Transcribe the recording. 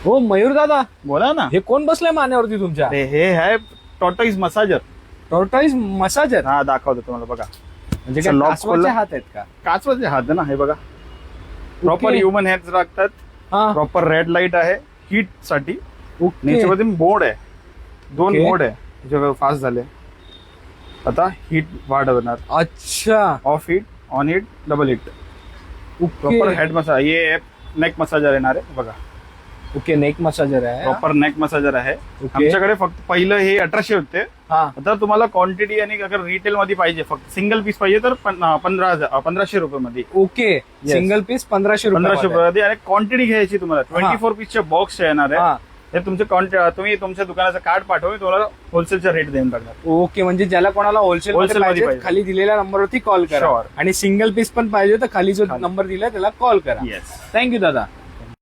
हो मयूर दादा, बोला ना. हे कोण बसलंय मानेवरती तुमच्या? अरे हे आहे टॉर्टॉइज मसाजर. टॉर्टॉइज मसाजर हा दाखवतो तुम्हाला बघा. म्हणजे काय lock कासवाचे खोललं. हात आहेत का? काचवाचे हात आहे ना हे बघा. प्रॉपर ह्युमन हेअर्स लागतात. हा प्रॉपर रेड लाईट आहे हीट साठी. ओके. याच्यामध्ये मोड आहे, 2 ओके. मोड आहे जे फास्ट झाले. आता हीट वाढवणार. अच्छा of heat, on heat, double heat. Proper okay. Head massage. ये नेक मसाजर येणार आहे बघा. ओके नेक मसाजर आहे. प्रॉपर नेक मसाजर आहे. ओके. आमच्याकडे फक्त पहिलं हे 1800 होते. हा आता तुम्हाला क्वांटिटी आणि अगर रिटेल मध्ये पाहिजे, फक्त सिंगल पीस पाहिजे तर 1500 रुपये मध्ये. ओके. सिंगल पीस 1500 1500 रुपये. रुपये आणि क्वांटिटी घ्यायची तुम्हाला. 24 पीसचे बॉक्स येणार हा आहे. हे तुमचे तुम्ही तुमच्या दुकानाचं कार्ड पाठवा, तुम्हाला होलसेलचा रेट देऊन टाकणार. ओके. म्हणजे ज्याला कोणाला होलसेल Wholesale मध्ये पाहिजे. खाली दिलेल्या नंबरवरती कॉल करा. Sure. आणि सिंगल पीस पण पाहिजे तर खाली जो खाली. नंबर दिला त्याला कॉल करा. येस. थँक्यू दादा.